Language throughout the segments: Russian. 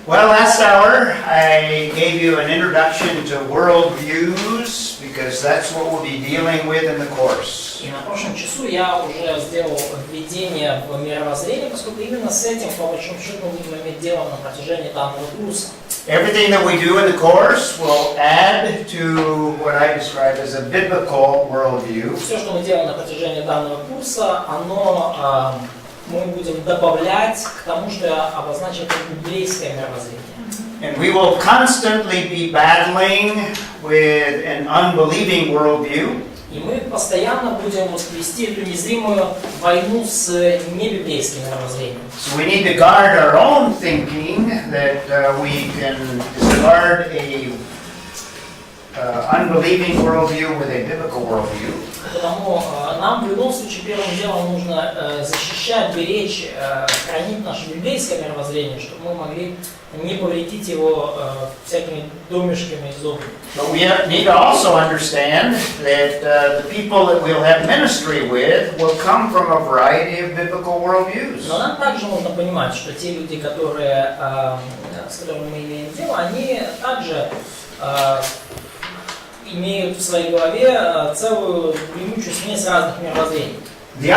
Well, last hour I gave you an introduction to worldviews because that's what we'll be dealing with in the course. И на прошлом часу я уже сделал введение в мировоззрение, поскольку именно с этим, по большому счету, мы будем иметь дело на протяжении данного курса. Everything that we do in the course will add to what I describe as a biblical worldview. Все, что мы делаем на протяжении данного курса, мы будем добавлять к тому, что я обозначил как библейское мировоззрение. And we will constantly be battling with an unbelieving worldview. И мы постоянно будем вести эту незримую войну с небиблейским мировоззрением. So we need to guard our own thinking that we can discard a unbelieving worldview with a biblical worldview. Потому нам в любом случае первым делом нужно защищать, беречь, хранить наше библейское мировоззрение, чтобы мы могли не повредить его всякими домышками из дома. But we need to also understand that the people that we'll have ministry with will come from a variety of biblical worldviews. Но нам также нужно понимать, что те люди, которые, с которыми мы имеем дело, они также имеют в своей голове целую гремучую смесь разных мировоззрений. The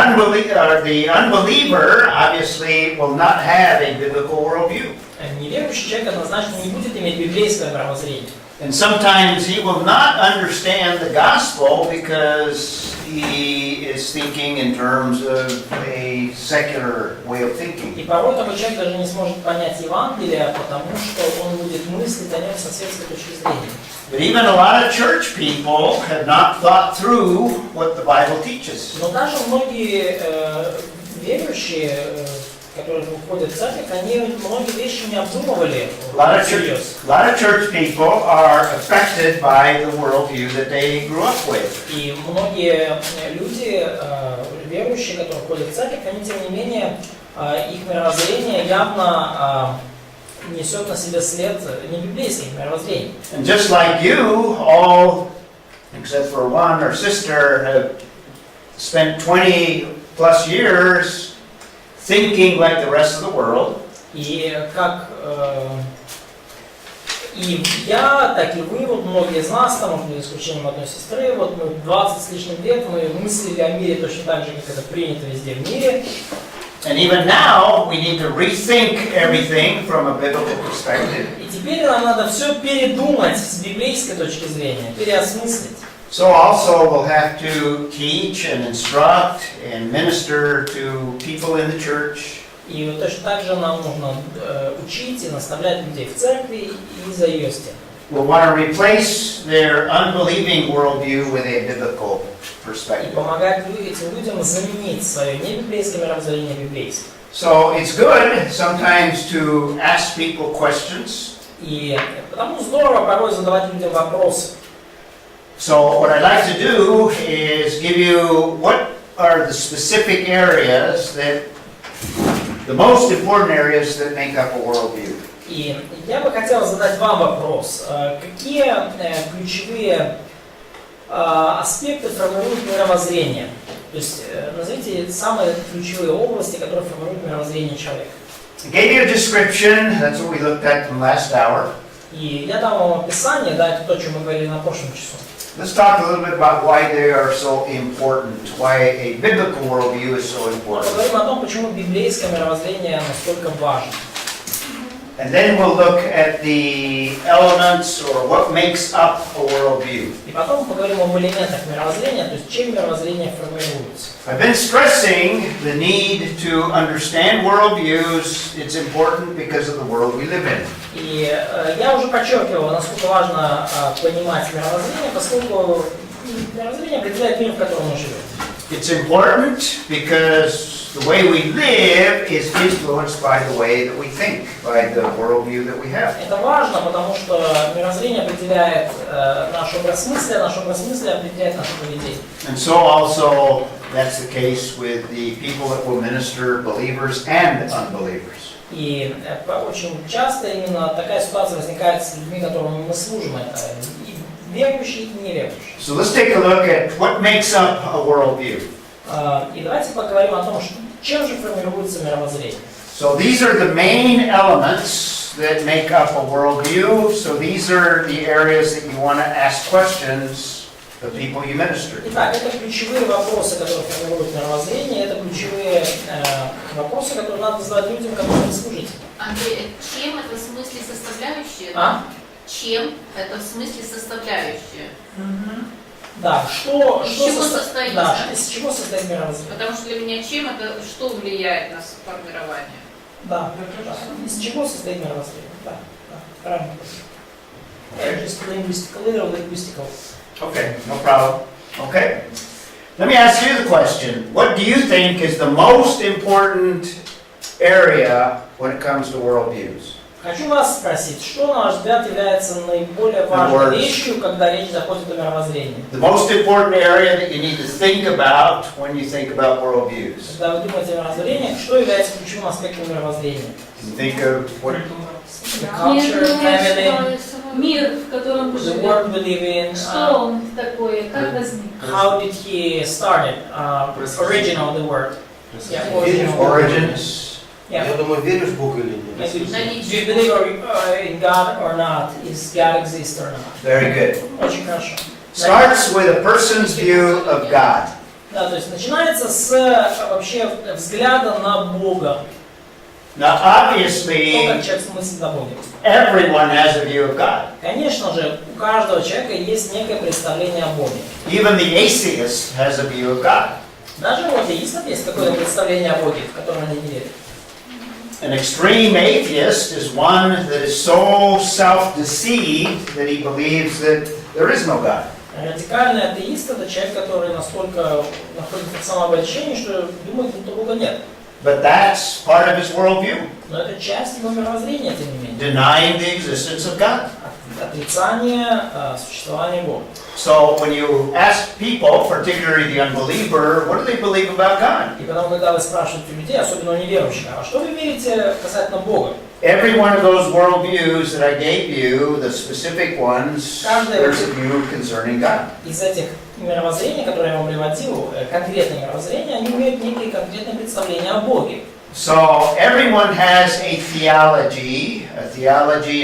unbeliever obviously will not have a biblical worldview. Неверующий человек однозначно не будет иметь библейское мировоззрение. And sometimes he will not understand the gospel because he is thinking in terms of a secular way of thinking. И порой такой человек даже не сможет понять Евангелие, потому что он будет мыслить о нем со светской точки зрения. But even a lot of church people have not thought through what the Bible teaches. Но даже многие верующие, которые уходят в церковь, они многие вещи не обдумывали всерьез. A lot of church people are affected by the worldview that they grew up with. И многие люди, верующие, которые ходят в церковь, они тем не менее, их мировоззрение явно несет на себе след небиблейских мировоззрений. And just like you, all except for one or sister have spent 20 plus years thinking like the rest of the world. И как и я, так и вы, вот многие из нас, там, может быть, за исключением одной сестры, вот мы 20 с лишним лет, мы мыслили о мире точно так же, как это принято везде в мире. And even now, we need to rethink everything from a biblical perspective. И теперь нам надо все передумать с библейской точки зрения, переосмыслить. So also we'll have to teach and instruct and minister to people in the church. И вот точно так же нам нужно учить и наставлять людей в церкви и за ее стенами. We'll want to replace their unbelieving worldview with a biblical И perspective. помогать этим людям заменить свое небиблейское мировоззрение библейским. So it's good sometimes to ask people questions. И потому здорово порой задавать людям вопросы. So what I'd like to do is give you what are the specific areas that, the most important areas that make up a worldview. И я бы хотел задать вам вопрос. Какие ключевые аспекты формируют мировоззрение? То есть назовите самые ключевые области, которые формируют мировоззрение человека. I gave you a description, that's what we looked at from last hour. И я дам вам описание, да, это то, о чем мы говорили на прошлом часу. Let's talk a little bit about why they are so important, why a biblical worldview is so important. Поговорим о том, почему библейское мировоззрение настолько важно. And then we'll look at the elements or what makes up a worldview. И потом поговорим об элементах мировоззрения, то есть чем мировоззрение формируется. I've been stressing the need to understand worldviews. It's important because of the world we live in. И я уже подчеркивал, насколько важно понимать мировоззрение, поскольку мировоззрение определяет мир, в котором мы живем. It's important because the way we live is influenced by the way that we think, by the worldview that we have. Это важно, потому что мировоззрение определяет наш образ мысли, а наш образ мысли определяет наше поведение. And so also that's the case with the people that will minister, believers and unbelievers. И очень часто именно такая ситуация возникает с людьми, которым мы служим, это и верующие, и неверующие. So let's take a look at what makes up a worldview. И давайте поговорим о том, чем же формируется мировоззрение. So these are the main elements that make up a worldview. So these are the areas that you want to ask questions of people you minister to. Итак, это ключевые вопросы, которые формируют мировоззрение, это ключевые вопросы, которые надо задавать людям, которым вы служите. Андрей, чем это в смысле составляющая? А? Чем это в смысле составляющая? Да, что Из чего состоит? Да, из чего состоит мировоззрение? Потому что для меня чем это, что влияет на формирование? Да, из чего состоит мировоззрение? Да, правильно. Just linguistical. Okay, no problem. Okay. Let me ask you the question. What do you think is the most important area when it comes to worldviews? Хочу вас спросить, что, на ваш взгляд, является наиболее важной вещью, когда речь заходит о мировоззрении? The most important area that you need to think about when you think about worldviews. Когда вы думаете о мировоззрении, что является ключевым аспектом мировоззрения? Think of what Culture, family, мир, в котором мы the живем. world we live in, Что он такое, как возник? how did he start it, original the word. Yeah, original. origins. Yeah. Я думаю, веришь в Бога или нет? Do you believe in God or not? Is God exist or not? Very good. Очень хорошо. Starts with a person's view of God. Да, то есть начинается с вообще взгляда на Бога. Now, То, как obviously, человек мыслит о Боге. everyone has a view of God. Конечно же, у каждого человека есть некое представление о Боге. Even the atheist has a view of God. Даже у атеистов есть какое-то представление о Боге, в котором они не верят. An extreme atheist is one that is so self-deceived that he believes that there is no God. Радикальный атеист – это человек, который настолько находится в самообольщении, что думает, будто Бога нет. But that's part of his worldview, Но это часть его мировоззрения, тем не менее. denying the existence of God. Отрицание существования Бога. So when you ask people, particularly the unbeliever, what do they believe about God? И потому, когда вы спрашиваете у людей, особенно у неверующих, а что вы верите касательно Бога? Every one of those worldviews that I gave you, the specific ones, there's a view concerning God. Из этих мировоззрений, которые я вам приводил, конкретные мировоззрения, они имеют некие конкретные представления о Боге. So everyone has a theology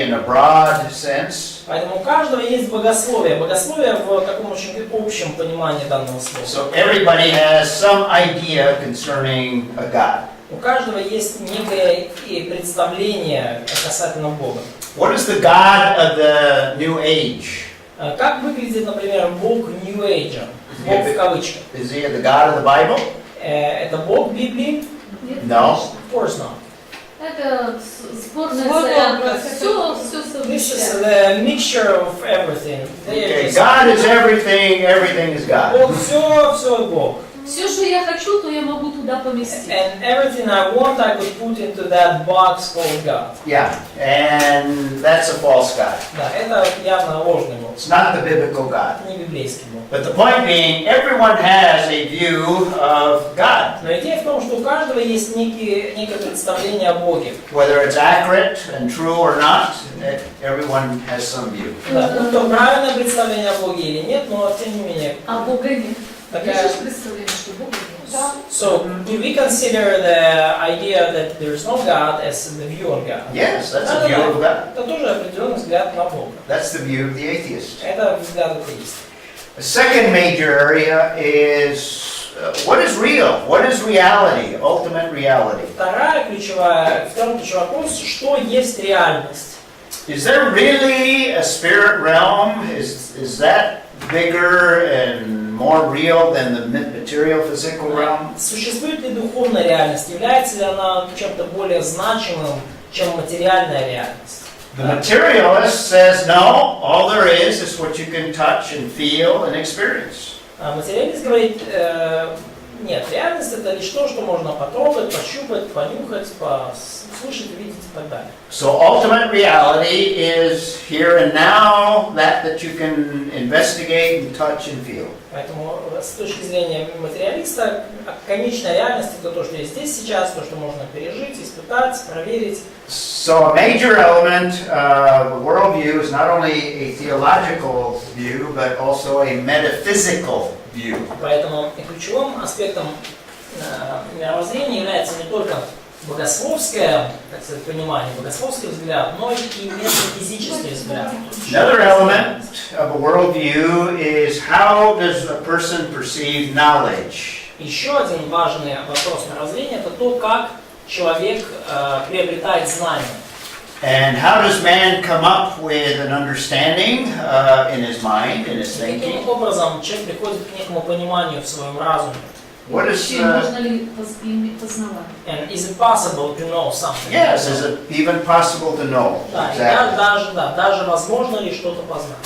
in a broad sense. Поэтому у каждого есть богословие. Богословие в таком очень общем понимании данного слова. So everybody has some idea concerning a God. У каждого есть некое представление касательно Бога. What is the God of the New Age? Как выглядит, например, Бог New Age? Бог в кавычках. Is he the God of the Bible? Это Бог Библии? No. Of course not. Это сборная Сборная солянка. солянка. Все This is совмещается. the mixture of everything. Okay, God is everything, everything is God. Бог все Бог. Все, что я хочу, то я могу туда поместить. And everything I want, I could put into that box called God. Yeah, and that's a false God. Да, это явно ложный Бог. It's not the biblical God. Это не библейский Бог. But the point being, everyone has a view of God. Но идея в том, что у каждого есть некое представление о Боге. Whether it's accurate and true or not, everyone has some view. Да, будь то правильное представление о Боге или нет, но тем не менее. А Бога нет. Такая... Есть представление, что Бога нет? So, do we consider the idea that there is no God as the view of God? Yes, that's a view of God. Это тоже определенный взгляд на Бога. That's the view of the atheist. Это взгляд атеиста. The second major area is what is real? What is reality? Ultimate reality. Второй ключевой вопрос, что есть реальность? Is there really a spirit realm? Is that bigger and more real than the material physical realm? Существует ли духовная реальность? Является ли она чем-то более значимым, чем материальная реальность? The materialist says no, all there is what you can touch and feel and experience. Материалист говорит, нет, реальность это лишь то, что можно потрогать, пощупать, понюхать, послушать, увидеть и так далее. So ultimate reality is here and now, that you can investigate and touch and feel. Поэтому с точки зрения материалиста, конечная реальность это то, что есть здесь сейчас, то, что можно пережить, испытать, проверить. So a major element of the worldview is not only a theological view, but also a metaphysical view. Поэтому ключевым аспектом мировоззрения является не только богословское, так сказать, понимание, богословский взгляд, но и метафизический взгляд. Another element of a worldview is how does a person perceive knowledge? Еще один важный вопрос мировоззрения – это то, как человек приобретает знания. And how does man come up with an understanding in his mind, in his thinking? Каким образом человек приходит к некому пониманию в своем разуме? What is, Вообще, можно ли познавать? And is it possible to know something? yes, is it even possible to know? Да, и Exactly. даже возможно ли что-то познать.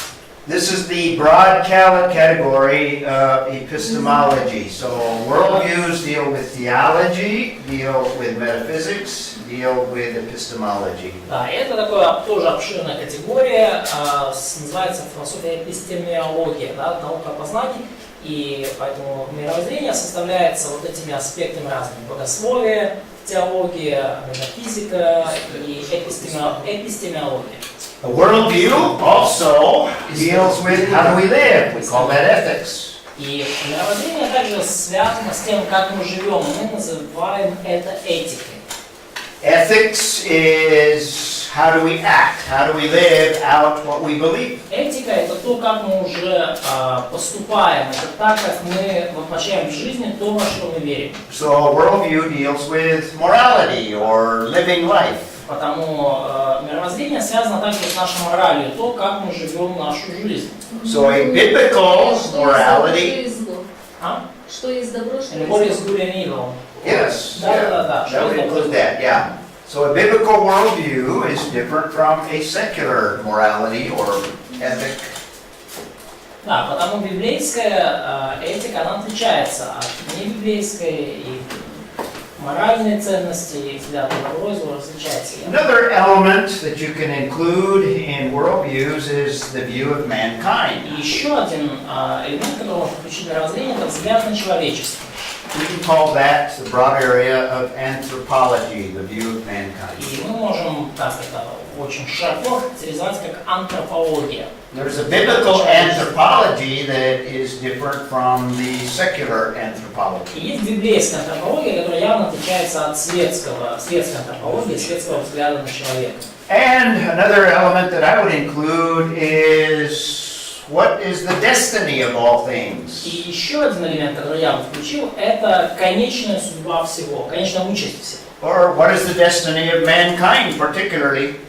This is the broad category of epistemology. So worldviews deal with theology, deal with metaphysics, deal with epistemology. Да, и это такая тоже обширная категория, называется философия эпистемиология, да, наука о познании. И поэтому мировоззрение составляется вот этими аспектами разными: богословие, теология, метафизика и эпистемиология. A worldview also deals with how do we live. We call that ethics. И мировоззрение также связано с тем, как мы живем, и мы называем это этикой. Ethics is how do we act, how do we live out what we believe. Этика – это то, как мы уже поступаем, это так, как мы воплощаем в жизни то, во что мы верим. So a worldview deals with morality or living life. Потому мировоззрение связано также с нашей моралью, то, как мы живем нашу жизнь. So a biblical Что morality, есть зло? А? Что есть добро, что And есть what is зло? good and evil? yes, Да, да, да. that would include that, yeah. So a biblical worldview is different from a secular morality or ethic. Да, потому библейская этика, она отличается от небиблейской, и моральные ценности, и взгляд на добро и зло различаются. Another element that you can include in worldviews is the view of mankind. И еще один элемент, который можно включить в мировоззрение, это взгляд на человечество. We can call that the broad area of anthropology, the view of mankind. И мы можем так это очень широко характеризовать как антропология. There's a biblical anthropology that is different from the secular И anthropology. есть библейская антропология, которая явно отличается от светской антропологии, светского взгляда на человека. And another element that I would include is what is the destiny of all things? И еще один элемент, который я бы включил, это конечная судьба всего, конечная участь всего. Or what is the destiny of mankind particularly?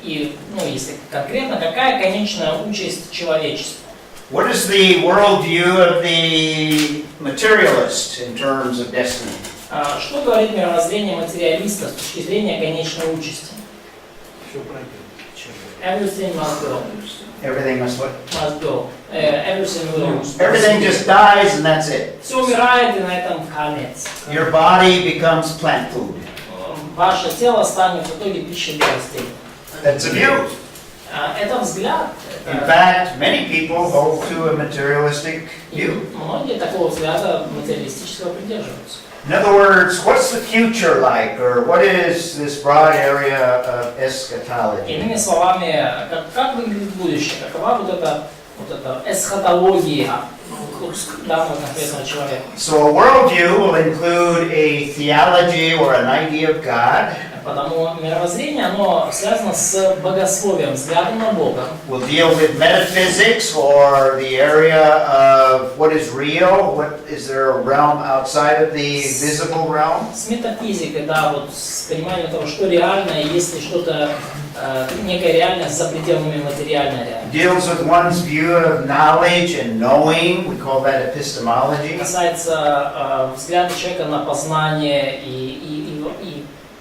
И, если конкретно, какая конечная участь человечества? What is the worldview of the materialist in terms of destiny? Что говорит мировоззрение материалиста с точки зрения конечной участи? Все пройдет. Everything must go. Everything must what? Must go. Everything will. Everything just dies and that's it. Все умирает, и на этом конец. Your body becomes plant food. Ваше тело станет в итоге пищей для растений. That's a view. Это взгляд. In fact, many people hold to a materialistic view. Многие такого взгляда материалистического придерживаются. In other words, what's the future like, or what is this broad area of eschatology? Иными словами, как выглядит будущее, какова вот эта эсхатология данного конкретного человека. So a worldview will include a theology or an idea of God. Потому мировоззрение, оно связано с богословием, взглядом на Бога. We'll deal with metaphysics or the area of what is real. What is there a realm outside of the visible realm? С метафизикой, да, вот с пониманием того, что реально, есть ли что-то, некая реальность за пределами материальной реальности. Deals with one's view of knowledge and knowing. We call that epistemology. Касается взгляда человека на познание и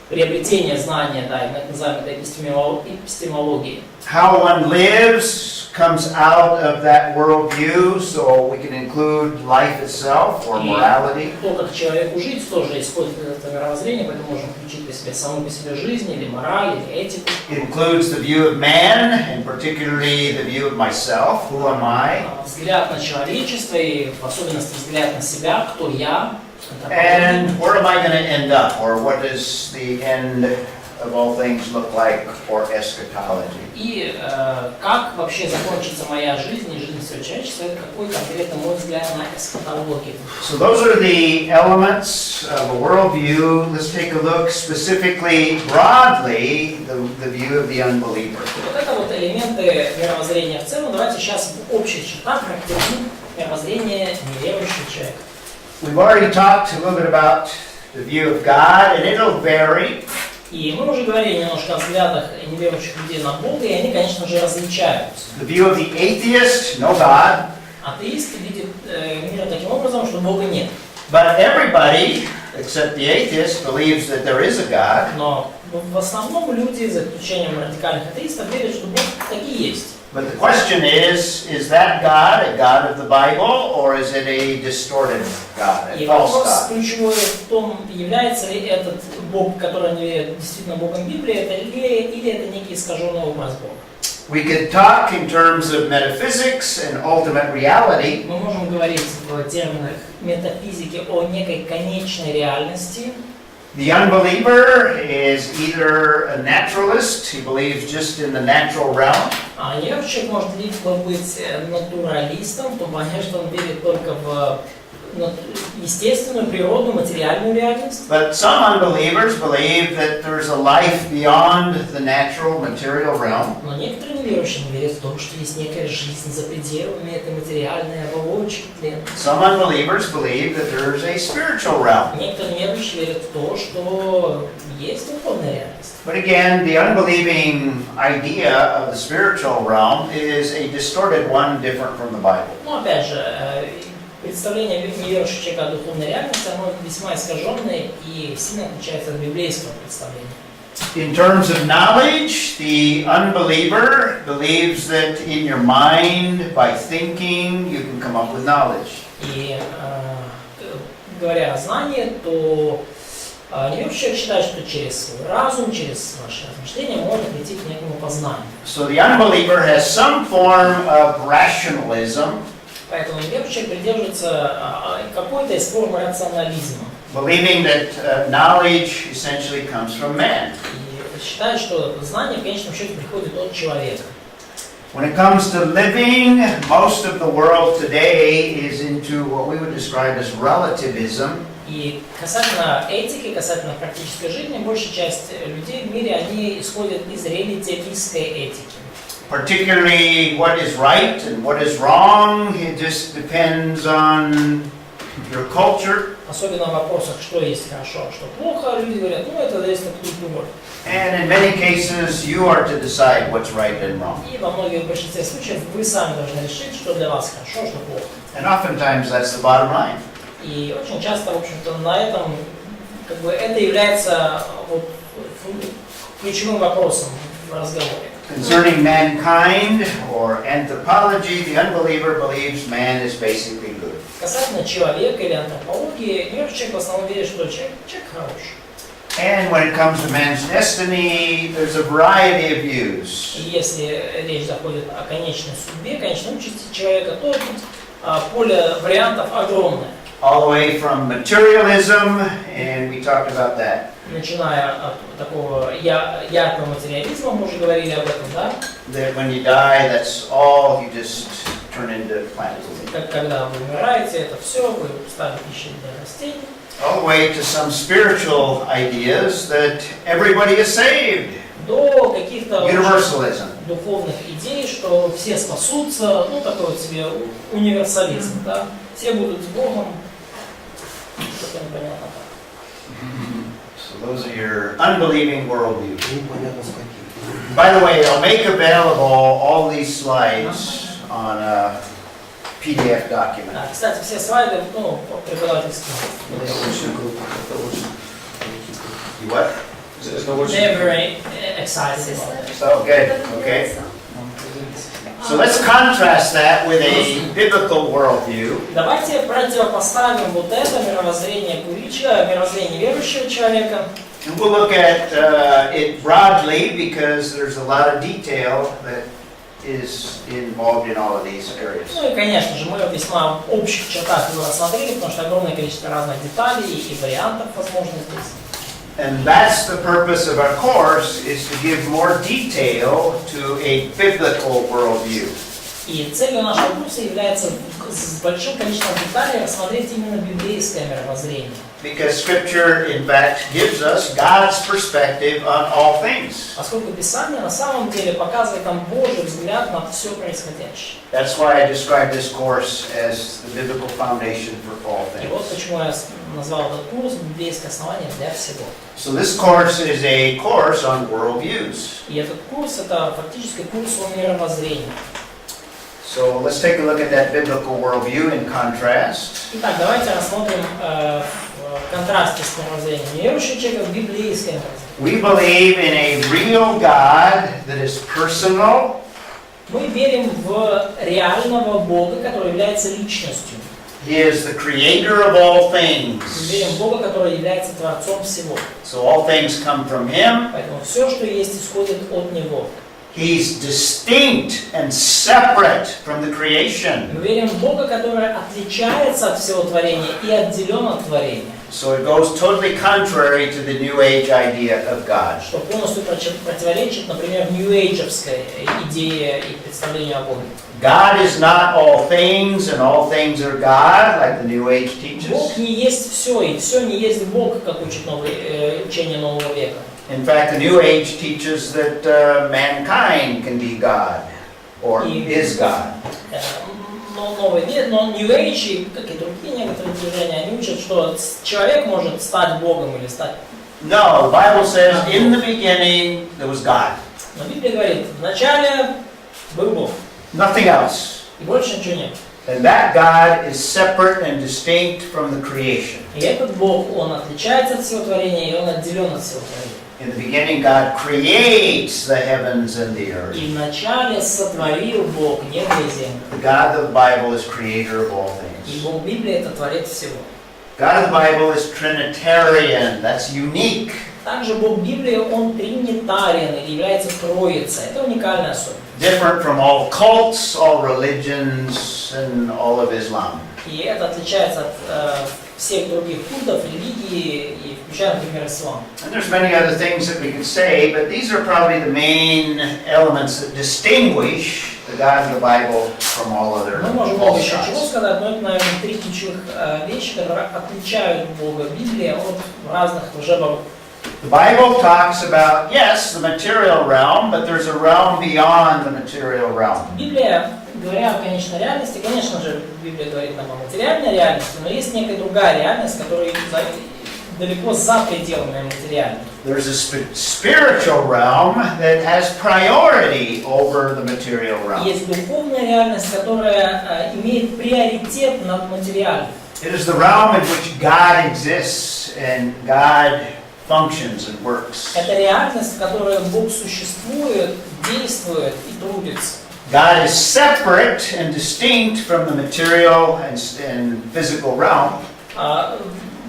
приобретение знания, да, и мы это называем это эпистемологией. How one lives comes out of that worldview, so we can include life itself or morality. То, как человеку жить, тоже исходит из этого мировоззрения, поэтому можем включить по себе саму по себе жизнь, или мораль, или этику. It includes the view of man, and particularly the view of myself. Who am I? Взгляд на человечество и в особенности взгляд на себя, кто я. And where am I going to end up, or what is the end of all things look like for eschatology? И как вообще закончится моя жизнь и жизнь всего человечества, это какой конкретно мой взгляд на эсхатологию. So those are the elements of a worldview. Let's take a look specifically, broadly, the view of the unbeliever. Вот это вот элементы мировоззрения в целом. Давайте сейчас в общих чертах характеризуем мировоззрение неверующего человека. We've already talked a little bit about the view of God, and it'll vary. И мы уже говорили немножко о взглядах неверующих людей на Бога, и они, конечно же, различаются. The view of the atheist, no God. Атеист видит мир таким образом, что Бога нет. But everybody, except the atheist, believes that there is a God. Но в основном люди, за исключением радикальных атеистов, верят, что Бог таки есть. But the question is that God a God of the Bible, or is it a distorted God, a И false вопрос God? ключевой в том, является ли этот Бог, который они верят, действительно Богом Библии, или это некий искаженный образ Бога. We could talk in terms of metaphysics and ultimate reality. Мы можем говорить в терминах метафизики о некой конечной реальности. The unbeliever is either a naturalist, he believes just in the natural realm, А неверующий может либо быть натуралистом, то понятно, что он верит только в естественную, природную, материальную реальность. but some unbelievers believe that there's a life beyond the natural material realm. Но некоторые неверующие не верят в то, что есть некая жизнь за пределами этой материальной оболочки тлена. Some unbelievers believe that there's a spiritual realm. Некоторые неверующие верят в то, что есть духовная реальность. But again, the unbelieving idea of the spiritual realm is a distorted one, different from the Bible. Но опять же, представление неверующего человека о духовной реальности, оно весьма искаженное и сильно отличается от библейского представления. In terms of knowledge, the unbeliever believes that in your mind, by thinking, you can come up with knowledge. И говоря о знании, то неверующий человек считает, что через свой разум, через ваше размышление можно прийти к некому познанию. So the unbeliever has some form of rationalism, Поэтому неверующий человек придерживается какой-то из форм рационализма. believing that knowledge essentially comes from man. И считает, что знание в конечном счете приходит от человека. When it comes to living, most of the world today is into what we would describe as relativism. И касательно этики, касательно практической жизни, большая часть людей в мире, они исходят из релятивистской этики. Particularly what is right and what is wrong, it just depends on your culture. Особенно в вопросах, что есть хорошо, а что плохо, люди говорят, ну это зависит от культуры. And in many cases, you are to decide what's right and wrong. И во многих большинстве случаев вы сами должны решить, что для вас хорошо, что плохо. And oftentimes that's the bottom line. И очень часто, в общем-то, на этом, как бы, это является вот, ключевым вопросом в разговоре. Concerning mankind or anthropology, the unbeliever believes man is basically good. Касательно человека или антропологии, неверующий человек в основном верит, что человек хороший. And when it comes to man's destiny, there's a variety of views. И если речь заходит о конечной судьбе, конечном участи человека, то тут поле вариантов огромное. All the way from materialism, and we talked about that. Начиная от такого яркого материализма, мы уже говорили об этом, да? That when you die, that's all, you just turn into plants. Когда вы умираете, это все, вы стали пищей для растений. All the way to some spiritual ideas that everybody is saved. До каких-то Universalism. духовных идей, что все спасутся, ну такой вот себе универсализм, да? Все будут с Богом, что-то непонятно так. So those are your unbelieving worldviews. Непонятно с каким. By the way, I'll make available all these slides on a PDF document. Да, кстати, все слайды, ну, преподавательские. Это очень круто. Это очень You what? Это очень They're very excited about it. So good, okay. So let's contrast that with a biblical worldview. Давайте противопоставим вот это мировоззрение Курича, мировоззрение верующего человека. And we'll look at it broadly because there's a lot of detail that is involved in all of these areas. Ну и, конечно же, мы в весьма общих чертах его рассмотрели, потому что огромное количество разных деталей и вариантов возможно здесь. And that's the purpose of our course, is to give more detail to a biblical worldview. И целью нашего курса является с большим количеством деталей рассмотреть именно библейское мировоззрение. Because Scripture, in fact, gives us God's perspective on all things. Поскольку Писание на самом деле показывает нам Божий взгляд на все происходящее. That's why I describe this course as the biblical foundation for all И вот things. почему я назвал этот курс «Библейское основание для всего». So this course is a course on worldviews. И этот курс – это фактически курс о мировоззрении. So let's take a look at that biblical worldview in contrast. Итак, давайте рассмотрим в контрасте с мировоззрением неверующего человека библейское мировоззрение. We believe in a real God that is personal, Мы верим в реального Бога, который является личностью. He is the creator of all Мы things. верим в Бога, который является Творцом всего. So all things come from Him. Поэтому все, что есть, исходит от Него. He's distinct and separate from the creation. Мы верим в Бога, который отличается от всего творения и отделен от творения. So it goes totally contrary to the New Age idea of God. Что полностью противоречит, например, нью-эйджевской идее и представлению о Боге. God is not all things and all things are God, like the New Age Бог teaches. не есть все, и все не есть Бог, как учит учение нового века. In fact, the New Age teaches that mankind can be God or is God. Но новый век, но New Age, как и другие некоторые движения, они учат, что человек может стать Богом или стать. No, the Bible says in the beginning there was God. Но Библия говорит, вначале был Бог, Nothing else. и больше ничего нет. And that God is separate and distinct from the creation. И этот Бог, Он отличается от всего творения, и Он отделен от всего творения. In the beginning, God creates the heavens and the earth. И вначале сотворил Бог небо и землю. The God of the Bible is creator of all И things. Бог Библии это творец всего. God of the Bible is Trinitarian. That's unique. Также Бог Библии, Он тринитарен или является троицей. Это уникальная особенность. Different from all cults, all religions, and all of Islam. И это отличается от всех других культов, религий, и включая, например, ислам. And there's many other things that we could say, but these are probably the main elements that distinguish the God of the Bible from all other Мы можем много false еще чего gods. сказать, но это, наверное, три ключевых вещи, которые отличают Бога Библии от разных лжебогов. The Bible talks about, yes, the material realm, but there's a realm beyond the material realm. Библия, говоря о конечной реальности, конечно же, Библия говорит нам о материальной реальности, но есть некая другая реальность, которая далеко за пределами материальной. There's a spiritual realm that has priority over the material realm. Есть духовная реальность, которая имеет приоритет над материальной. It is the realm in which God exists and God functions and works. Это реальность, в которой Бог существует, действует и трудится. God is separate and distinct from the material and physical realm.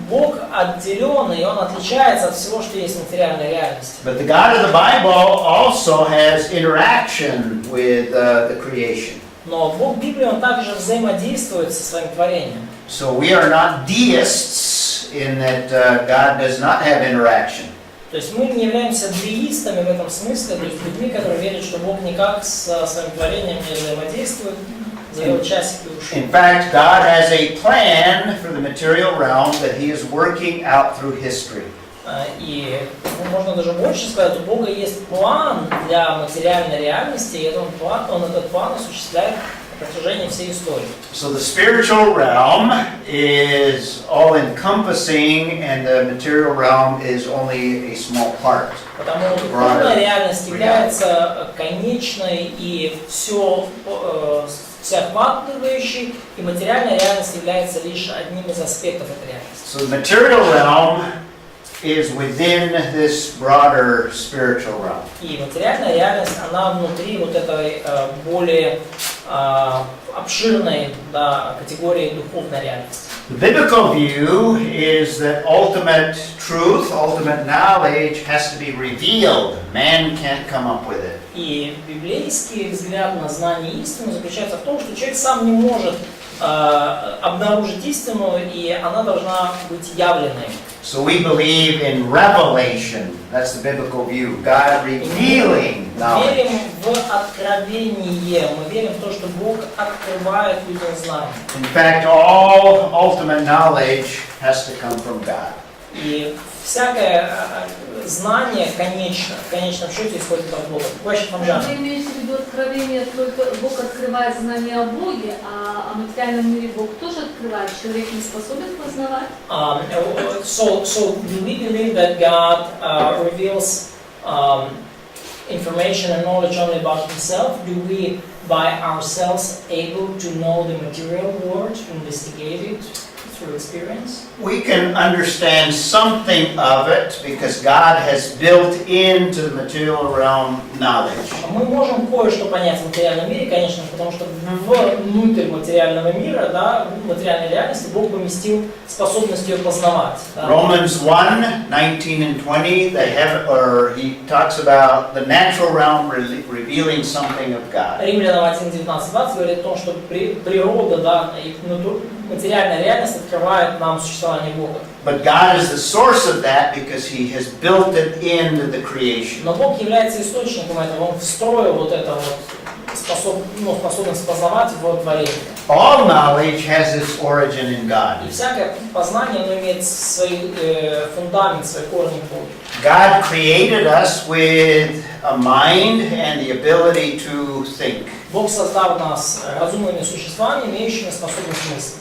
Бог отделен, и Он отличается от всего, что есть в материальной реальности. But the God of the Bible also has interaction with the creation. Но Бог Библии, Он также взаимодействует со своим творением. So we are not deists in that God does not have interaction. То есть мы не являемся деистами в этом смысле, то есть людьми, которые верят, что Бог никак со своим творением не взаимодействует, завел часики и ушел. In fact, God has a plan for the material realm that He is working out through history. И можно даже больше сказать, у Бога есть план для материальной реальности, и Он этот план осуществляет на протяжении всей истории. So the spiritual realm is all-encompassing, and the material realm is only a small part. Потому что духовная реальность является конечной и всеохватывающей, и материальная реальность является лишь одним из аспектов этой реальности. So the material realm is within this broader spiritual realm. И материальная реальность, она внутри вот этой более обширной категории духовной реальности. The biblical view is that ultimate truth, ultimate knowledge has to be revealed. Man can't come up with it. И библейский взгляд на знание истины заключается в том, что человек сам не может обнаружить истину, и она должна быть явленной. So we believe in revelation. That's the biblical view. God revealing Мы knowledge. верим в откровение, мы верим в то, что Бог открывает людям знания. In fact, all ultimate knowledge has to come from God. И всякое знание в конечном счете исходит от Бога. Question from John. Вы имеете в виду откровение, только Бог открывает знания о Боге, а о материальном мире Бог тоже открывает? Человек не способен познавать? So do we believe that God reveals information and knowledge only about Himself? Do we, by ourselves, able to know the material world, to investigate it through experience? We can understand something of it because God has built into the material realm knowledge. Мы можем кое-что понять в материальном мире, конечно, потому что внутрь материального мира, да, материальной реальности Бог поместил способность ее познавать. Да. Romans 1:19 and 20, he talks about the natural realm revealing something of God. Римлянам 1:19-20 говорит о том, что природа, да, и материальная реальность открывает нам существование Бога. But God is the source of that because He has built it into the creation. Но Бог является источником этого, Он встроил вот это вот способность познавать в творение. All knowledge has its origin in God. И всякое познание, оно имеет свой фундамент, свои корни в Боге. God created us with a mind and the ability to think, Бог создал нас разумными существами, имеющими способность мыслить.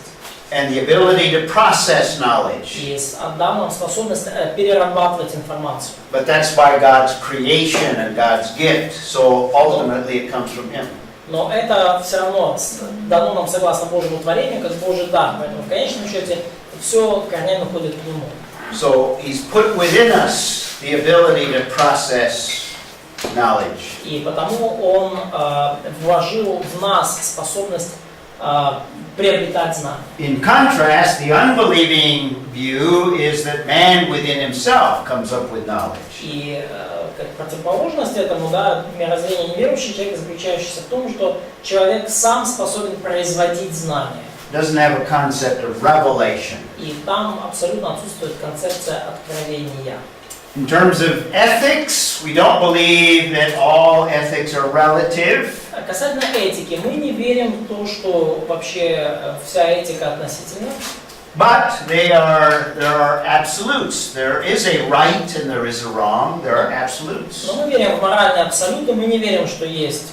and the ability to process knowledge. И отдал нам способность перерабатывать информацию. But that's by God's creation and God's gift, so ultimately it comes from Him. Но это все равно дано нам согласно Божьему творению, как Божий дар. Поэтому в конечном счете все корнями уходит к Нему. So He's put within us the ability to process knowledge. И потому Он вложил в нас способность приобретать знания. In contrast, the unbelieving view is that man within himself comes up with knowledge. И как противоположность этому, да, мировоззрение неверующего человека, заключающееся в том, что человек сам способен производить знания. Doesn't have a concept of revelation. И там абсолютно отсутствует концепция откровения. In terms of ethics, we don't believe that all ethics are relative. Касательно этики, мы не верим в то, что вообще вся этика относительна. But there are absolutes. There is a right and there is a wrong. There are absolutes. Но мы верим в моральные абсолюты, мы не верим, что есть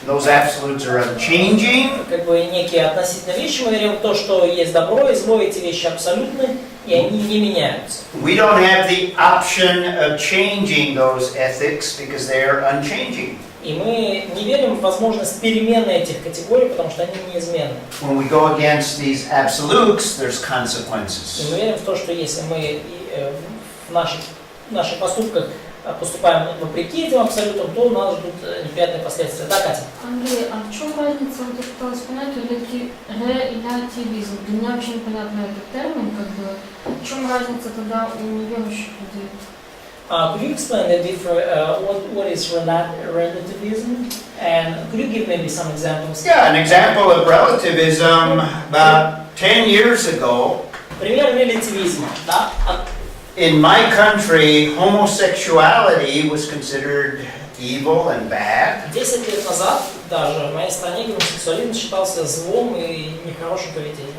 Those absolutes are unchanging. как бы некие относительные вещи, мы верим в то, что есть добро и зло, эти вещи абсолютны, и они не меняются. We don't have the option of changing those ethics because they are unchanging. И мы не верим в возможность перемены этих категорий, потому что они неизменны. When we go against these absolutes, there's И consequences. мы верим в то, что если мы в наших поступках поступаем вопреки этим абсолютам, то у нас ждут неприятные последствия. Да, Катя? Андрей, а в чем разница, вот я пыталась понять, релятивизм? Для меня вообще непонятный этот термин, как бы, в чем разница тогда у неверующих людей? Could you explain the what is relativism, and could you give maybe some examples? Yeah, an example of relativism, about 10 years ago, Пример релятивизма, да? in my country, homosexuality was considered evil and bad. 10 лет назад даже в моей стране гомосексуализм считался злом и нехорошим поведением.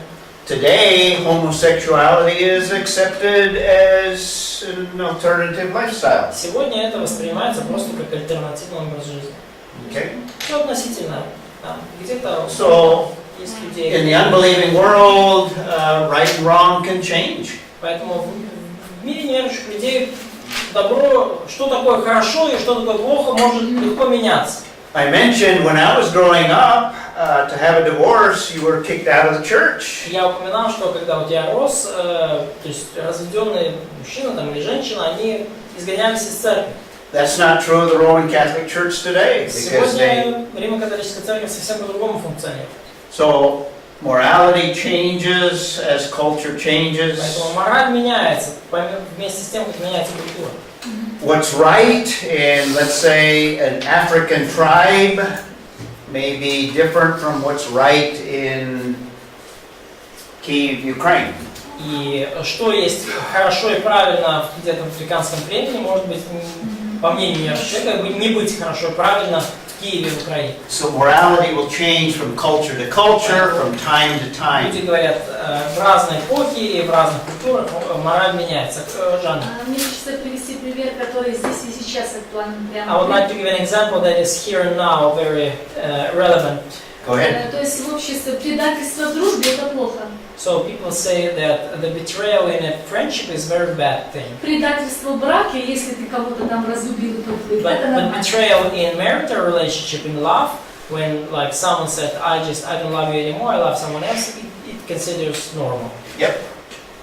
Today, homosexuality is accepted as an alternative lifestyle. Сегодня это воспринимается просто как альтернативный образ жизни. Okay? Все относительно. Там, где-то So, есть людей. in the unbelieving world, right and wrong can change. Поэтому в мире неверующих людей добро, что такое хорошо и что такое плохо, может легко меняться. I mentioned when I was growing up, to have a divorce, you were kicked out of the church. Я упоминал, что когда у тебя рос, то есть разведенные мужчина там, или женщина, они изгонялись из церкви. That's not true of the Roman Catholic Church today, because they. Сегодня Римо-католическая церковь совсем по-другому функционирует. So morality changes as culture changes. Поэтому мораль меняется вместе с тем, как меняется культура. What's right in, let's say, an African tribe may be different from what's right in Kiev, Ukraine. И что есть хорошо и правильно в где-то в африканском племени, может быть, по мнению верующего человека, не быть хорошо и правильно в Киеве, в Украине. So morality will change from culture to culture, from time to time. Люди говорят, в разные эпохи и в разных культурах мораль меняется. Жанна. Мне хочется привести пример, который здесь и сейчас актуален I прямо. would like to give an example that is here and now very relevant. Go ahead. То есть в обществе предательство в дружбе это плохо. So people say that the betrayal in a friendship is a very bad thing. Предательство в браке, если ты кого-то там разлюбил, то это But нормально. betrayal in marital relationship, in love, when like someone said, I don't love you anymore, I love someone else, it considers normal. Yep.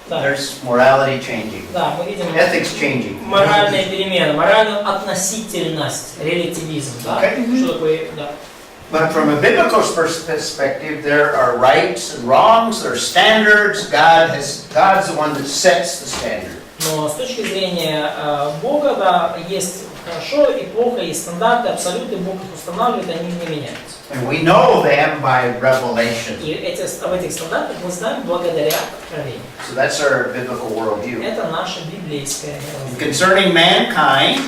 Да. There's morality changing. Да, мы видим Ethics changing. моральные перемены, моральную относительность, релятивизм. Да? Okay. Что такое, да. But from a biblical perspective, there are rights and wrongs, there are standards. God's the one that sets the standard. Но с точки зрения Бога, да, есть хорошо и плохо, есть стандарты, абсолюты, Бог их устанавливает, они не меняются. And we know them by revelation. И об этих стандартах мы знаем благодаря откровению. So that's our biblical worldview. Это наше библейское мировоззрение. Concerning mankind,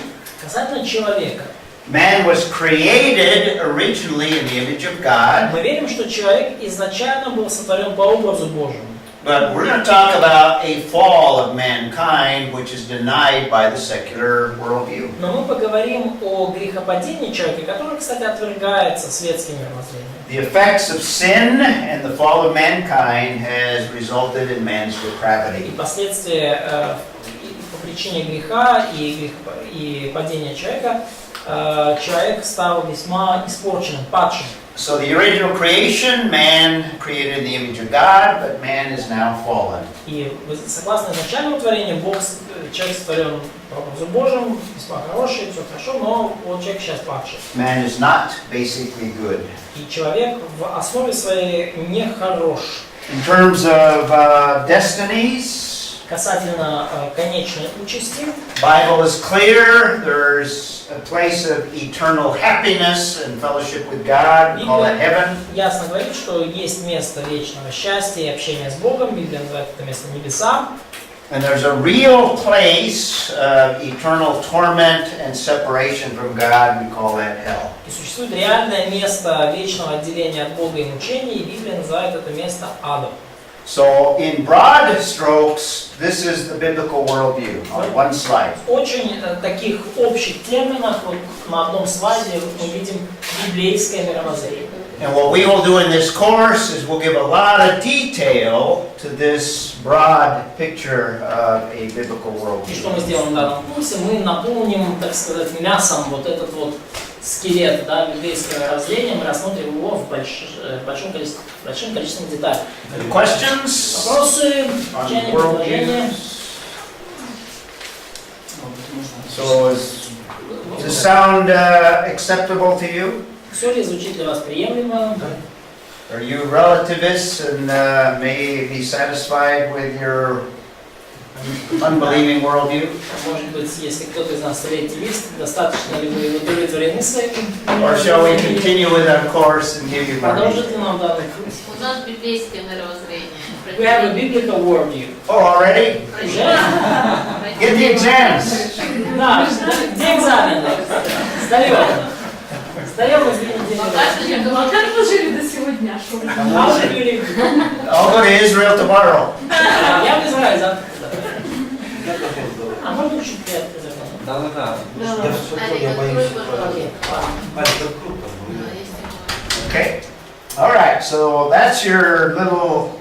Касательно человека. man was created originally in the image of God. Мы верим, что человек изначально был сотворен по образу Божьему. But we're going to talk about a fall of mankind, which is denied by the secular worldview. Но мы поговорим о грехопадении человека, которое, кстати, отвергается светским мировоззрением. The effects of sin and the fall of mankind has resulted in man's И depravity. последствия по причине греха и падения человека, человек стал весьма испорченным, падшим. So the original creation, man created in the image of God, but man is now fallen. И согласно изначальному творению, человек сотворен по образу Божьему, весьма хороший, все хорошо, но вот человек сейчас падший. Man is not basically good. И человек в основе своей не хорош. In terms of destinies, Касательно конечной участи, Bible is clear. There's a place of eternal happiness and fellowship with God. We call it heaven. ясно говорит, что есть место вечного счастья и общения с Богом. Библия называет это место небеса. And there's a real place of eternal torment and separation from God. We call that hell. И существует реальное место вечного отделения от Бога и мучений, и Библия называет это место адом. So, in broad strokes, this is the biblical worldview on one slide. В очень таких общих терминах, вот на одном слайде мы видим библейское мировоззрение. And what we will do in this course is we'll give a lot of detail to this broad picture of a biblical И что мы worldview. сделаем в данном курсе? Мы наполним, так сказать, мясом вот этот вот скелет, да, библейского мировоззрения, мы рассмотрим его в большим количеством деталей. Any questions Вопросы, on замечания, предложения? worldviews? So, does this sound acceptable to you? Все ли звучит для вас приемлемо? Are you relativists and may be satisfied with your unbelieving worldview? Может быть, если кто-то из нас релятивист, достаточно ли вы удовлетворены своим? Or shall we continue with our course and give you more detail? Продолжит ли нам данный курс? У нас библейское мировоззрение. We have a biblical worldview. Oh, already? Уже? Get the exams. Да, где экзамены? Сдаем. Сдаем из недели. А как вы жили до сегодня? Что вы А уже были. I'll go to Israel tomorrow. Я в Израиль завтра. А можно чуть приятно закон? Да. Да. Я все я боюсь. Окей, ладно. Это круто. Okay. All right. So that's your little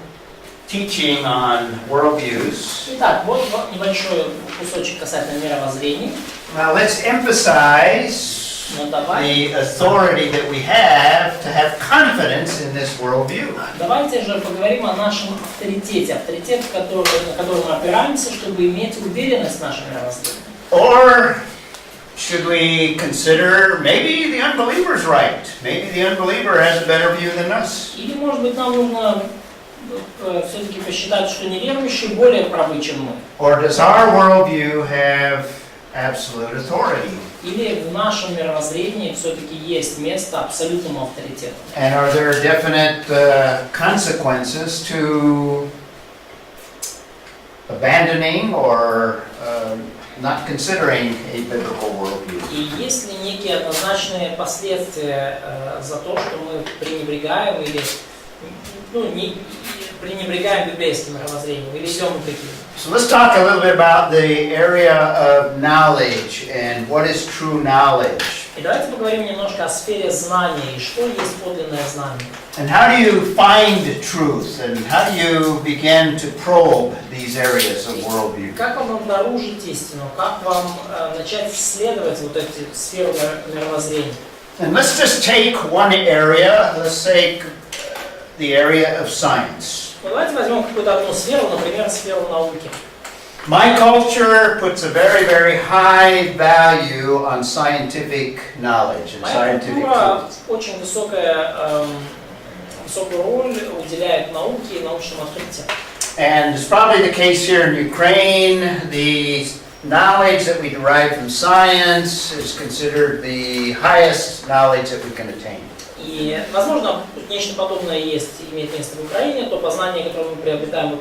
teaching on worldviews. Итак, вот небольшой кусочек касательно мировоззрений. Now let's emphasize Ну давай. the authority that we have to have confidence in this worldview. Давайте же поговорим о нашем авторитете. Авторитет, на который мы опираемся, чтобы иметь уверенность в нашем мировоззрении. Or should we consider maybe the unbeliever's right? Maybe the unbeliever has a better view than us. Или, может быть, нам нужно все-таки посчитать, что неверующие более правы, чем мы. Or does our worldview have absolute authority? Или в нашем мировоззрении все-таки есть место абсолютному авторитету. And are there definite consequences to abandoning or not considering a biblical worldview. И есть ли некие однозначные последствия за то, что мы пренебрегаем или не пренебрегаем библейским мировоззрением или идем таким? So let's talk a little bit about the area of knowledge and what is true knowledge. И давайте поговорим немножко о сфере знания и что есть подлинное знание. And how do you find truth and how do you begin to probe these areas of worldview? Как вам обнаружить истину? Как вам начать исследовать вот эти сферы мировоззрения? And let's just take one area, let's take the area of science. Давайте возьмем какую-то одну сферу, например, сферу науки. My culture puts a very, very high value on scientific knowledge and Моя scientific культура truth. очень высокую роль уделяет науке и научным открытиям. And it's probably the case here in Ukraine. The knowledge that we derive from science is considered the highest knowledge that we can attain. И, возможно, нечто подобное имеет место в Украине. То познание, которое мы приобретаем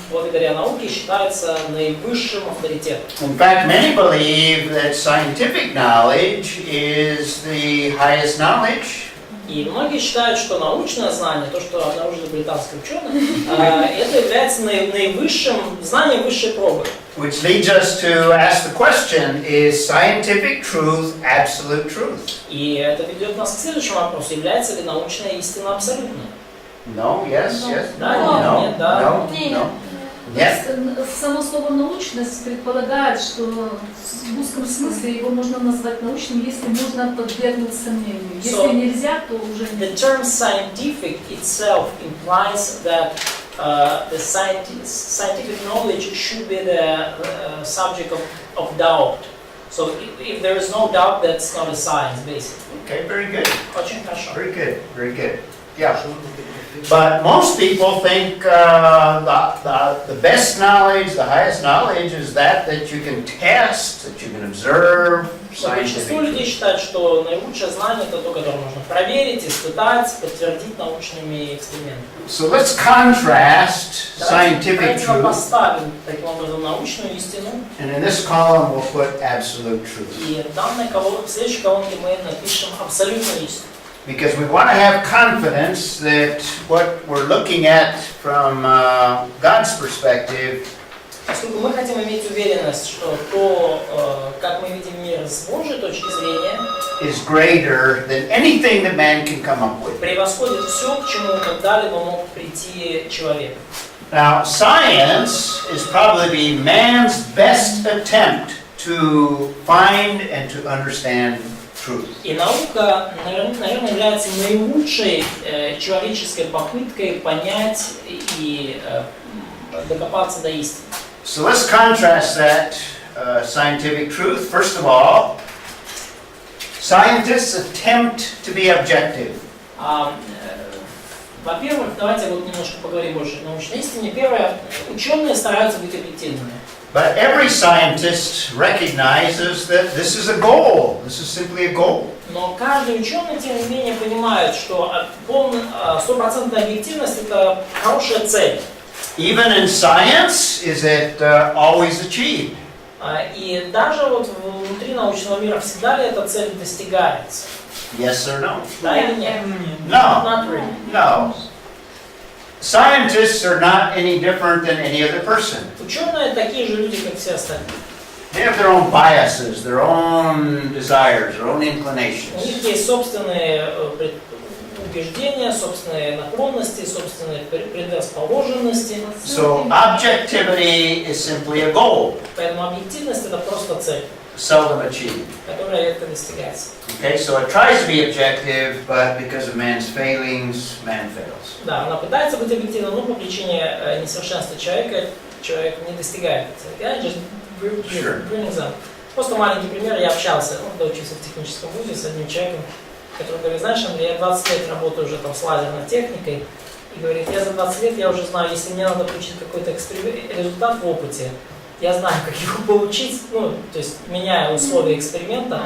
благодаря науке, считается наивысшим авторитетом. In fact, many believe that scientific knowledge is the highest knowledge. И многие считают, что научное знание, то, что обнаружили британские ученые, это является наивысшим знанием высшей пробы. Which leads us to ask the question, is scientific truth absolute truth? И это ведет нас к следующему вопросу. Является ли научная истина абсолютной? No, yes, yes. Да, No, нет, да. no, no. Нет. Само слово «научность» предполагает, что в узком смысле его можно назвать научным, если можно подвергнуть сомнению. Если нельзя, то уже The нет. term scientific itself implies that the scientific knowledge should be the subject of doubt. So if there is no doubt, that's not a science, basically. Okay, very good. Очень хорошо. Very good, very good. Yeah. But most people think the best knowledge, the highest knowledge is that you can test, that you can observe Большинство scientifically. людей считают, что наилучшее знание это то, которое можно проверить, испытать, подтвердить научными экспериментами. So let's contrast scientific Давайте truth, поставим таким образом научную истину, and in this column we'll put absolute truth. и в следующей колонке мы напишем абсолютную истину. Because we want to have confidence that what we're looking at from God's perspective Поскольку мы хотим иметь уверенность, что то, как мы видим мир с Божьей точки зрения, is greater than anything that man can come up with. превосходит все, к чему когда-либо мог прийти человек. Now, science is probably man's best attempt to find and to understand truth. И наука, наверное, является наилучшей человеческой попыткой понять и докопаться до истины. So let's contrast that scientific truth. First of all, scientists attempt to be objective. Во-первых, давайте вот немножко поговорим больше о научной истине. Первое, ученые стараются быть объективными. But every scientist recognizes that this is a goal. This is simply a goal. Но каждый ученый, тем не менее, понимает, что стопроцентная объективность – это хорошая цель. Even in science, is it always achieved? И даже вот внутри научного мира всегда ли эта цель достигается? Yes or no? Да или нет? No. Not really. No. Scientists are not any different than any other person. Ученые такие же люди, как все остальные. They have their own biases, their own desires, their own У inclinations. них есть собственные убеждения, собственные наклонности, собственные предрасположенности. So objectivity is simply a goal, Поэтому объективность – это просто цель, seldom achieved. которая редко достигается. Okay, so it tries to be objective, but because of man's failings, man fails. Да, она пытается быть объективной, но по причине несовершенства человека человек не достигает цели. Я just bring example. Просто маленький пример. Я общался, когда учился в техническом вузе, с одним человеком, который говорит: знаешь, Андрей, я 20 лет работаю уже там с лазерной техникой, и говорит, я за 20 лет, я уже знаю, если мне надо получить какой-то результат в опыте, я знаю, как его получить, то есть меняя условия эксперимента,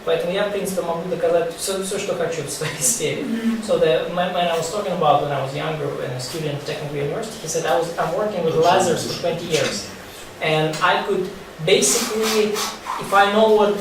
Поэтому я, в принципе, могу доказать все, что хочу в своей сфере. So when I was talking about when I was younger and a student at technical university, he said I'm working with lasers for 20 years. And I could basically, if I know what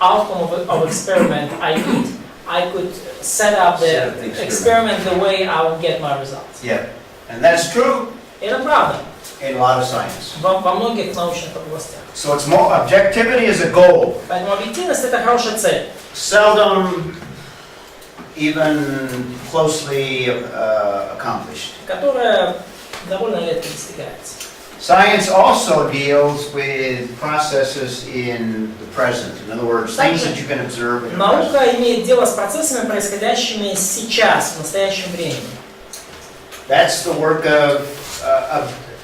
outcome of experiment I need, I could set up the experiment the way I would get my results. Yeah, and that's true Это правда in a lot of science. во многих научных областях. So it's more objectivity is a goal, Поэтому объективность это хорошая цель, seldom even closely accomplished. которая довольно редко достигается. Science also deals with processes in the present. In other words, things that you can observe in the present. Наука имеет дело с процессами, происходящими сейчас, в настоящем времени. That's the work of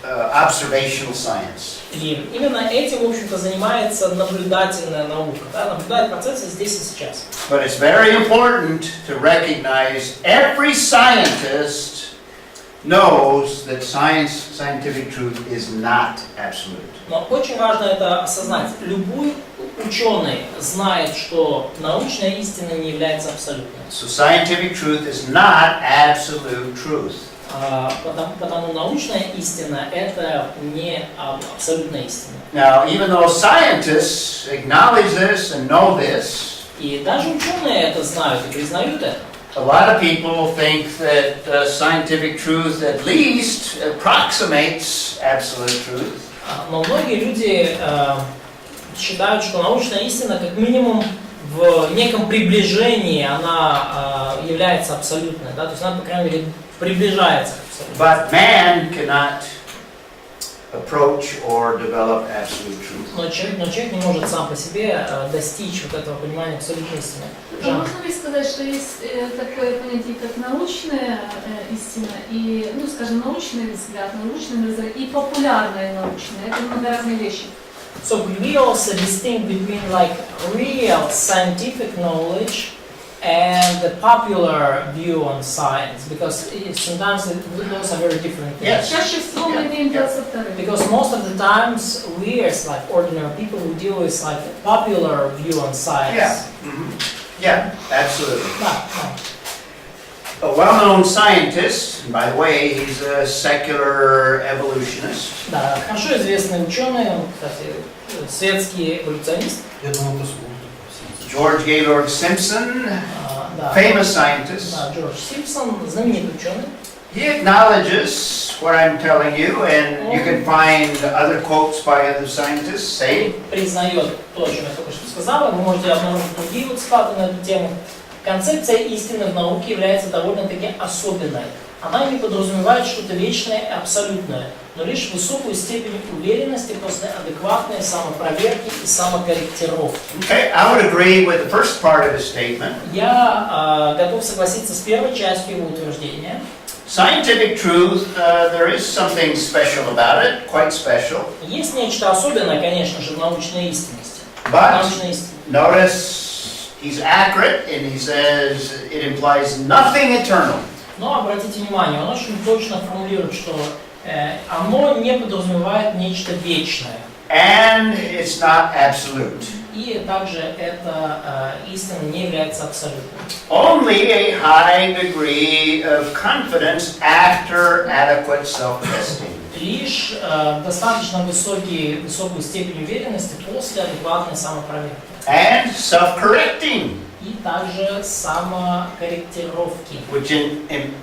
observational science. И именно этим, в общем-то, занимается наблюдательная наука. Да? Наблюдает процессы здесь и сейчас. But it's very important to recognize every scientist knows that scientific truth is not absolute. Но очень важно это осознать. Любой ученый знает, что научная истина не является абсолютной. So scientific truth is not absolute truth. Потому научная истина это не абсолютная истина. Now, even though scientists acknowledge this and know this, И даже ученые это знают и признают это. a lot of people think that scientific truth at least approximates absolute truth. Но многие люди считают, что научная истина как минимум в неком приближении она является абсолютной, да? То есть она, по крайней мере, приближается к абсолютной. But man cannot approach or develop absolute truth. Но человек не может сам по себе достичь вот этого понимания абсолютной истины. А можно ли сказать, что есть такое понятие, как научная истина и, ну, скажем, научный взгляд, научный взгляд и популярная научная? Это много разные вещи. So we also distinguish between like real scientific knowledge and the popular view on science, because sometimes those are very different things. Yes. Чаще всего мы имеем дело со вторым. Because most of the times we as like ordinary people who deal with like the popular view on science. Yeah. Mhm. Yeah, absolutely. Да. A well-known scientist, and by the way, he's a secular evolutionist. Да, хорошо известный ученый, он, кстати, светский эволюционист. Я думал, это слово. George Gaylord Simpson, Да, famous scientist. да, Джордж Симпсон, знаменитый ученый. He acknowledges what I'm telling you, and you can find other quotes by other scientists say, Признает то, о чем я только что сказал, вы можете обнаружить другие вот цитаты на эту тему. Концепция истины в науке является довольно-таки особенной. Она не подразумевает что-то вечное и абсолютное, но лишь высокую степень уверенности после адекватной самопроверки и самокорректировки. okay, I would agree with the first part of his statement. Я готов согласиться с первой частью его утверждения. Scientific truth, there is something special about it, quite special. Есть нечто особенное, конечно же, в научной истинности. But Научной истине. notice he's accurate and he says it implies nothing eternal. Но обратите внимание, он очень точно формулирует, что оно не подразумевает нечто вечное. And it's not absolute. И также эта истина не является абсолютной. Only a high degree of confidence after adequate self-testing. Лишь достаточно высокую степень уверенности после адекватной самопроверки. And self-correcting, И также самокорректировки. which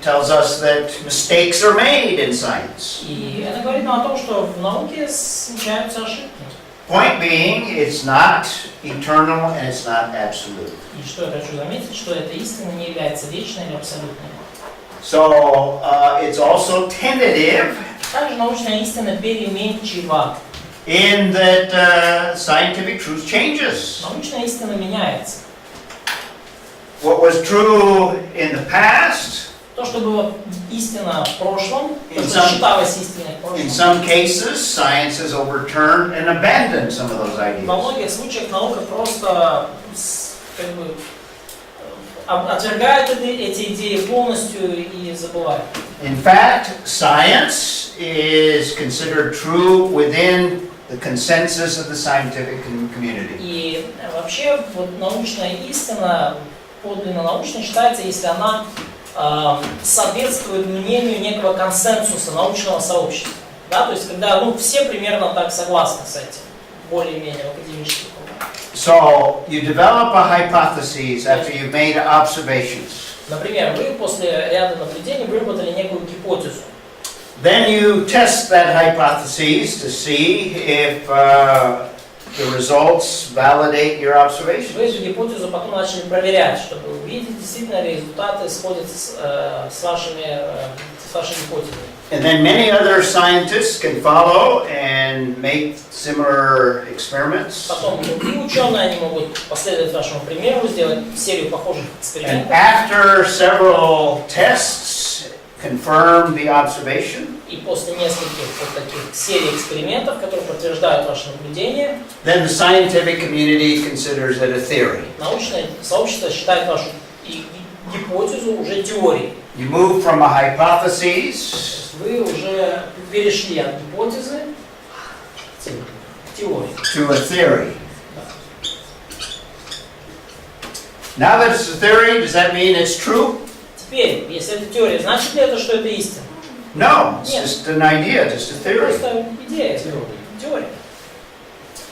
tells us that mistakes are made in science. И это говорит нам о том, что в науке случаются ошибки. Point being, it's not eternal and it's not absolute. И что я хочу заметить, что эта истина не является вечной или абсолютной. So it's also tentative Также научная истина переменчива. in that scientific truth changes. Научная истина меняется. What was true in the past, То, что было истина в прошлом, то, In что some- считалось истиной в in прошлом, some cases, science has overturned and abandoned some of those во ideas. многих случаях наука просто как бы отвергает эти идеи полностью и забывает. In fact, science is considered true within the consensus of the scientific community. И вообще вот научная истина, подлинно научная, считается, если она соответствует мнению некого консенсуса научного сообщества. Да? То есть когда все примерно так согласны с этим, более-менее в академических кругах. So you develop a hypothesis after you've made observations. Например, вы после ряда наблюдений выработали некую гипотезу. Then you test that hypothesis to see if the results validate your observations. Вы эту гипотезу потом начали проверять, чтобы увидеть, действительно ли результаты сходятся с вашей гипотезой. And then many other scientists can follow and make similar experiments. Потом другие ученые, они могут последовать вашему примеру, сделать серию похожих And экспериментов. after several tests confirm the observation, И после нескольких вот таких серий экспериментов, которые подтверждают ваше наблюдение, then the scientific community considers it a theory. научное сообщество считает вашу гипотезу уже теорией. You move from a hypothesis Вы уже перешли от гипотезы к теории. to a theory. Now that it's a theory, does that mean it's true? Теперь, если это теория, значит ли это, что это истина? No, it's Yes. just an idea, just a theory. Просто идея, теория.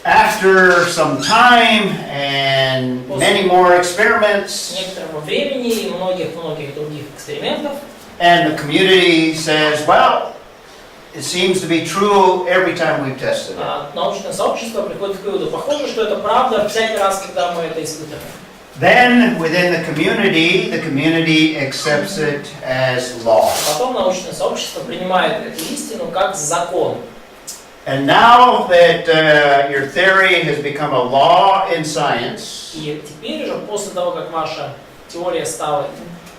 After some time and many more experiments, Некоторого времени и многих других экспериментов, and the community says, well, it seems to be true every time we've tested it. научное сообщество приходит к выводу, похоже, что это правда всякий раз, когда мы это испытываем. Then, within the community accepts it as law. Потом научное сообщество принимает эту истину как закон. And now that your theory has become a law in science, И теперь уже, после того, как ваша теория стала,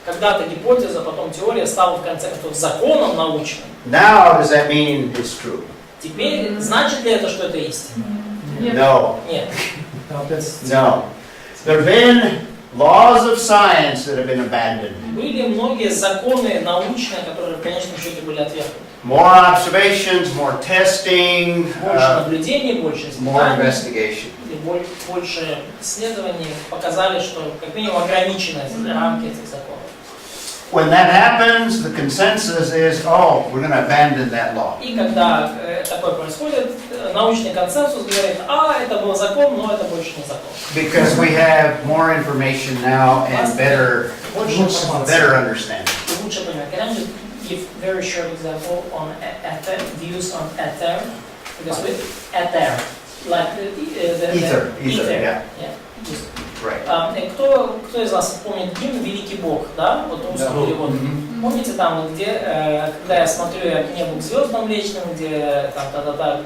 когда-то гипотеза, потом теория стала в конце концов законом научным, now does that mean it's true? теперь значит ли это, что это истина? No. Нет. No. There have been laws of science that have been abandoned. Были многие законы научные, которые в конечном счете были отвергнуты. More observations, more testing, Больше наблюдений, больше more испытаний, investigation. и больше исследований показали, что как минимум ограничены рамки этих законов. When that happens, the consensus is, oh, we're going to abandon that law. И когда такое происходит, научный консенсус говорит, это был закон, но это больше не закон. Because we have more information now and better understanding. Лучше понимать. Can I just give very short example on ether, views on ether? Because with ether, like the Ether, yeah. Just, Right. кто из вас помнит гимн «Великий Бог», да? Вот русский перевод. Помните там, вот, где, когда я смотрю я к небу, к звездам вечным, где там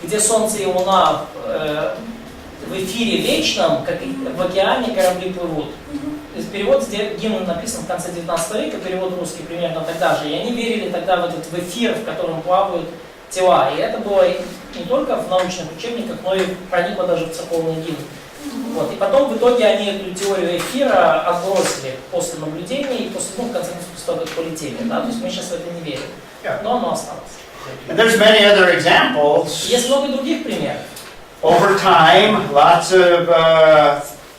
где солнце и луна в эфире вечном, как и в океане корабли плывут. То есть перевод, где гимн написан в конце 19 века, перевод русский примерно тогда же. И они верили тогда в этот эфир, в котором плавают тела. И это было не только в научных учебниках, но и проникло даже в церковный гимн. Вот. И потом в итоге они эту теорию эфира отбросили после наблюдений и после, в конце концов, полетели. Да? То есть мы сейчас в это не верим. Но оно осталось. And there's many other examples. Есть много других примеров. Over time, lots of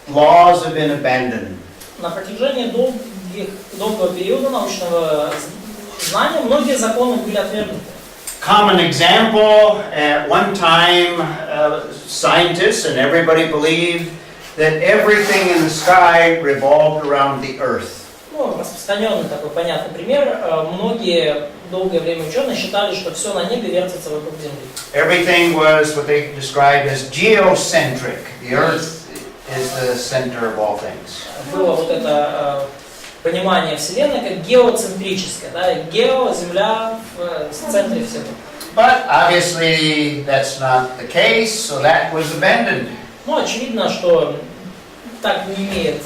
laws have been abandoned. На протяжении долгого периода научного знания многие законы были отвергнуты. Common example, at one time, scientists and everybody believed that everything in the sky revolved around the earth. Распространенный такой понятный пример. Многие долгое время ученые считали, что все на небе вертится вокруг Земли. Everything was what they described as geocentric. The earth is the center of all things. Было вот это понимание Вселенной как геоцентрическое, да, гео, Земля в центре всего. But obviously that's not the case, so that was abandoned. Но очевидно, что так не имеет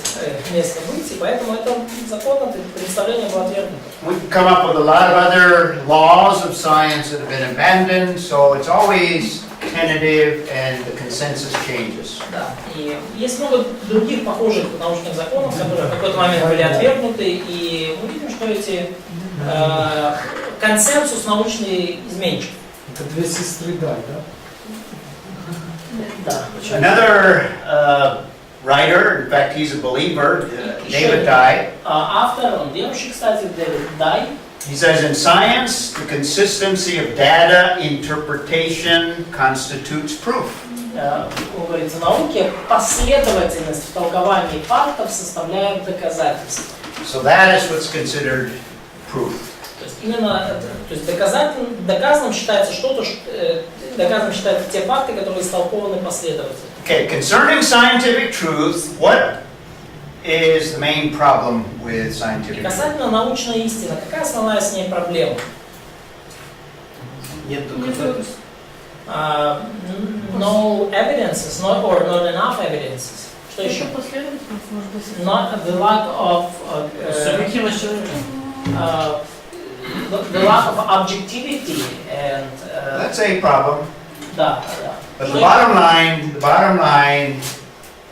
места быть, и поэтому это закон, это представление было отвергнуто. We've come up with a lot of other laws of science that have been abandoned, so it's always tentative and the consensus changes. Да, и есть много других похожих научных законов, которые в какой-то момент были отвергнуты, и мы видим, что эти консенсус научный изменчив. Это две сестры, да? Да. Another writer, in fact, he's a believer, David Dye. Автор, он верующий, кстати, Дэвид Дай. He says, in science, the consistency of data interpretation constitutes proof. Он говорит, в науке последовательность в толковании фактов составляет доказательство. So that is what's considered proof. То есть именно, то есть доказанным считается что-то, доказанным считаются те факты, которые истолкованы последовательно. Okay, concerning scientific truth, what is the main problem with scientific И truth? касательно научной истины, какая основная с ней проблема? Нет доказательств. No evidences, or not enough evidences. Что еще? Это последовательность, может быть. Not the lack of Субъективность человека. The lack of objectivity and That's a problem. да. But the bottom line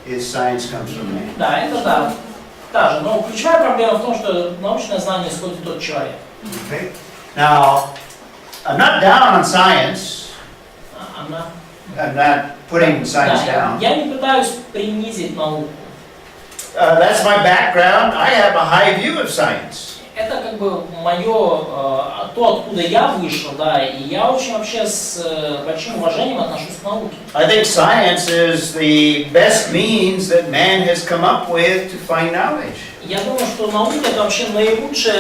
is science comes from man. Да, это да. Даже, но ключевая проблема в том, что научное знание исходит от человека. Okay. Now, I'm not down on science. I'm not putting science down. Я не пытаюсь принизить науку. That's my background. I have a high view of science. Это как бы мое, то, откуда я вышел, да, и я очень вообще с большим уважением отношусь к науке. I think science is the best means that man has come up with to find knowledge. Я думаю, что наука это вообще наилучший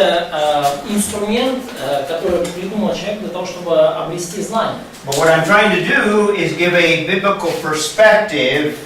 инструмент, который придумал человек для того, чтобы обрести знания. But what I'm trying to do is give a biblical perspective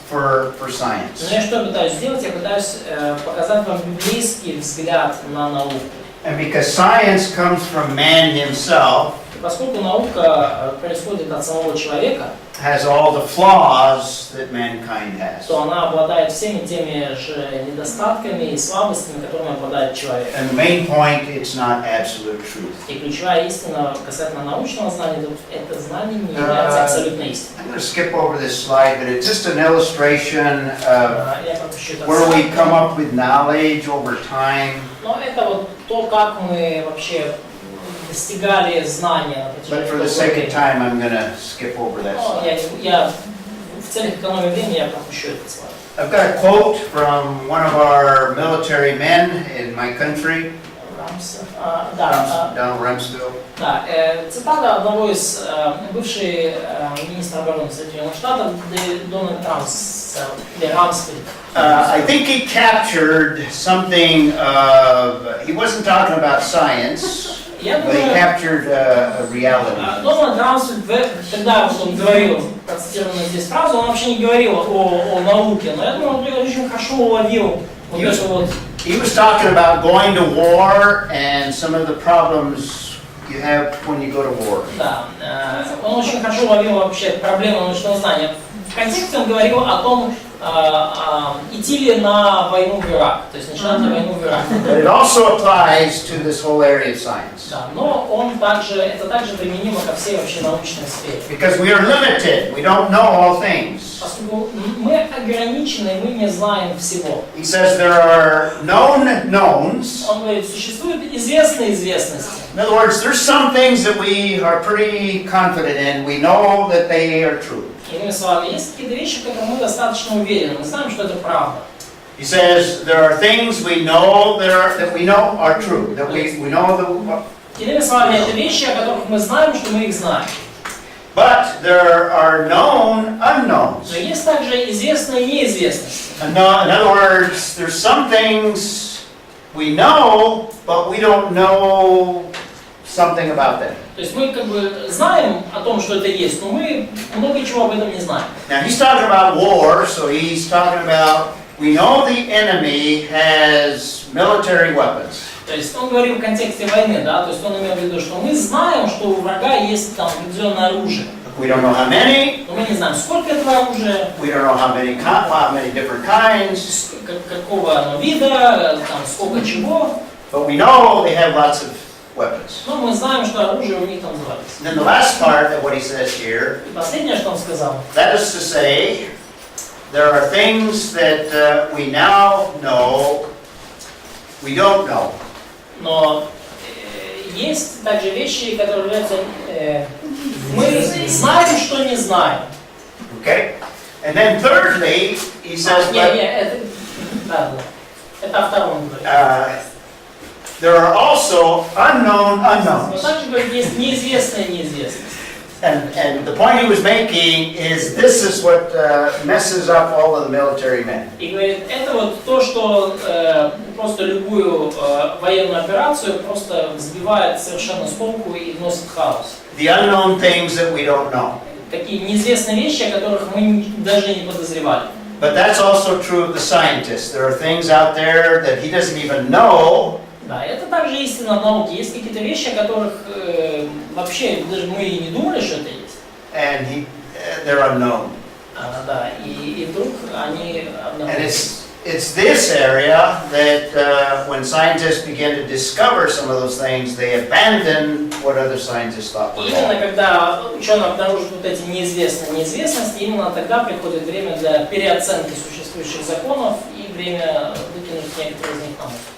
for science. Но я что пытаюсь сделать? Я пытаюсь показать вам библейский взгляд на науку. And because science comes from man himself, И поскольку наука происходит от самого человека, has all the flaws that mankind has. то она обладает всеми теми же недостатками и слабостями, которыми обладает человек. And the main point, it's not absolute truth. И ключевая истина касательно научного знания, это знание не является абсолютной истиной. I'm going to skip over this slide, but it's just an illustration of Я пропущу этот where we слайд. come up with knowledge over time. Но это вот то, как мы вообще достигали знания. But for the sake of time, I'm going to skip over that Но slide. я в целях экономии времени я пропущу этот слайд. I've got a quote from one of our military men in my country, down Rumsfeld. Да, цитата одного из бывших министра обороны Соединенных Штатов, Дональд Рамсфельд. I think he captured something he wasn't talking about science, Я but he думаю, captured a reality. Дональд Рамсфельд, когда он говорил процитированную здесь фразу, он вообще не говорил о науке, но я думаю, он очень хорошо уловил вот это вот. He was talking about going to war and some of the problems you have when you go to war. Да, он очень хорошо уловил вообще проблему научного знания. В контексте он говорил о том, идти ли на войну в Ирак, то есть начинать ли войну в Ираке. But it also applies to this whole area of science. Да, но это также применимо ко всей вообще научной сфере. Because we are limited, we don't know all things. Поскольку мы ограничены, мы не знаем всего. He says there are known knowns. Он говорит, существуют известные известности. In other words, there's some things that we are pretty confident in. We know that they are true. Иными словами, есть какие-то вещи, в которых мы достаточно уверены, мы знаем, что это правда. He says there are things we know that we know are true. That we know that. Иными словами, это вещи, о которых мы знаем, что мы их знаем. But there are known unknowns. Но есть также известные неизвестности. In other words, there's some things we know, but we don't know something about them. То есть мы как бы знаем о том, что это есть, но мы много чего об этом не знаем. Now he's talking about war, so he's talking about we know the enemy has military weapons. То есть он говорил в контексте войны, да, то есть он имел в виду, что мы знаем, что у врага есть там определенное оружие. We don't know how many. Но мы не знаем, сколько этого оружия, We don't know how many different kinds. какого оно вида, там, сколько чего. But we know they have lots of weapons. Но мы знаем, что оружие у них там называется. And then the last part of what he says here, И последнее, что он сказал, that is to say, there are things that we now know we don't know. но есть также вещи, которые являются... мы знаем, что не знаем. Okay? And then thirdly, he says, Не, but, это... Да, да. Это о втором говорит. there are also unknown Но unknowns. также говорит, есть неизвестная неизвестность. And the point he was making is this is what messes up all of the military men. И говорит, это вот то, что просто любую военную операцию просто взбивает совершенно с толку и вносит хаос. The unknown things that we don't know. Такие неизвестные вещи, о которых мы даже не подозревали. But that's also true of the scientists. There are things out there that he doesn't even know. Да, это также истина в науке. Есть какие-то вещи, о которых вообще даже мы и не думали, что это есть. And they're unknown. Да, и вдруг они And обнаруживаются. it's this area that when scientists begin to discover some of those things, they abandon what other scientists thought were Именно wrong. когда ученые обнаружат вот эти неизвестности, именно тогда приходит время для переоценки существующих законов и время выкинуть некоторые из них на мусор.